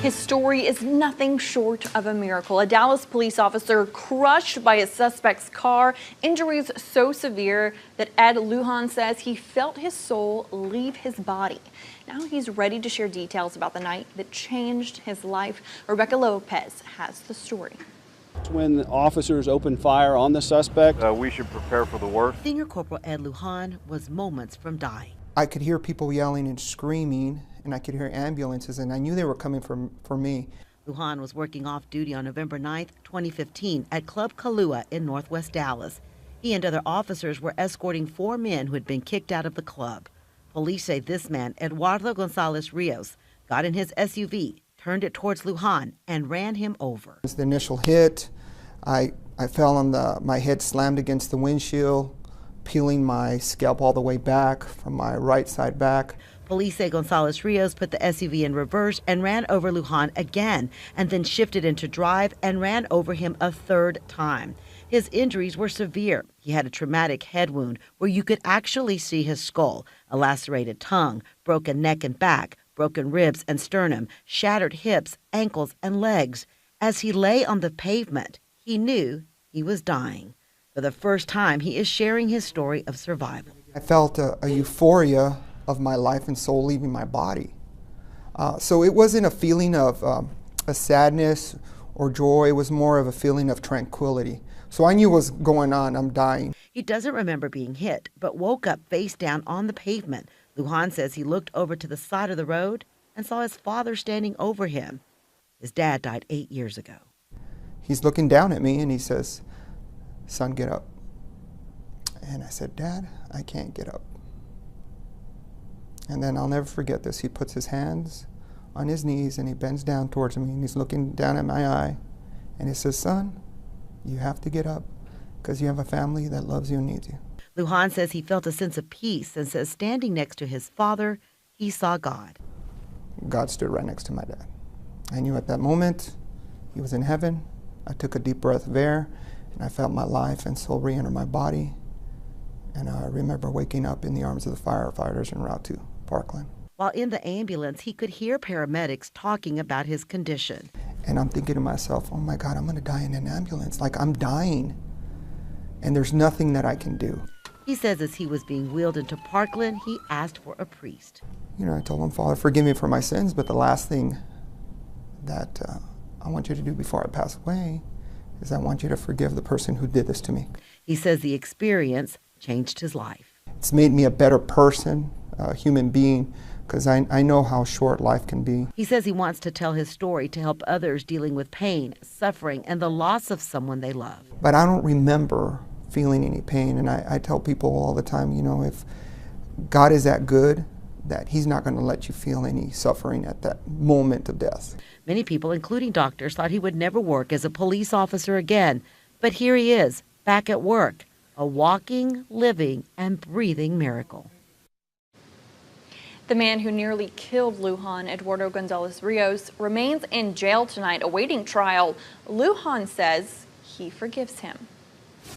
His story is nothing short of a miracle. A Dallas police officer crushed by a suspect's car, injuries so severe that Ed Lujan says he felt his soul leave his body. Now he's ready to share details about the night that changed his life. Rebecca Lopez has the story. When the officers opened fire on the suspect, we should prepare for the worst. Senior Corporal Ed Lujan was moments from dying. I could hear people yelling and screaming, and I could hear ambulances, and I knew they were coming for me. Lujan was working off duty on November 9th, 2015 at Club Kalua in Northwest Dallas. He and other officers were escorting 4 men who had been kicked out of the club. Police say this man, Eduardo Gonzalez Rios, got in his SUV, turned it towards Lujan, and ran him over. The initial hit, I fell on my head slammed against the windshield, peeling my scalp all the way back from my right side back. Police say Gonzalez Rios put the SUV in reverse and ran over Lujan again, and then shifted into drive and ran over him a 3rd time. His injuries were severe. He had a traumatic head wound where you could actually see his skull, a lacerated tongue, broken neck and back, broken ribs and sternum, shattered hips, ankles, and legs. As he lay on the pavement, he knew he was dying. For the first time, he is sharing his story of survival. I felt a euphoria of my life and soul leaving my body. So it wasn't a feeling of a sadness or joy. It was more of a feeling of tranquility. So I knew what was going on. I'm dying. He doesn't remember being hit, but woke up face down on the pavement. Lujan says he looked over to the side of the road and saw his father standing over him. His dad died 8 years ago. He's looking down at me and he says, "Son, get up." And I said, "Dad, I can't get up." And then I'll never forget this. He puts his hands on his knees and he bends down towards me and he's looking down at my eye and he says, "Son, you have to get up because you have a family that loves you and needs you." Lujan says he felt a sense of peace and says standing next to his father, he saw God. God stood right next to my dad. I knew at that moment he was in heaven. I took a deep breath of air and I felt my life and soul re-enter my body. And I remember waking up in the arms of the firefighters en route to Parkland. While in the ambulance, he could hear paramedics talking about his condition. And I'm thinking to myself, oh my God, I'm gonna die in an ambulance. Like, I'm dying. And there's nothing that I can do. He says as he was being wheeled into Parkland, he asked for a priest. You know, I told him, "Father, forgive me for my sins, but the last thing that I want you to do before I pass away is I want you to forgive the person who did this to me." He says the experience changed his life. It's made me a better person, a human being, because I know how short life can be. He says he wants to tell his story to help others dealing with pain, suffering, and the loss of someone they love. But I don't remember feeling any pain, and I tell people all the time, you know, if God is that good, that he's not going to let you feel any suffering at that moment of death. Many people, including doctors, thought he would never work as a police officer again. But here he is, back at work, a walking, living, and breathing miracle. The man who nearly killed Lujan, Eduardo Gonzalez Rios, remains in jail tonight awaiting trial. Lujan says he forgives him.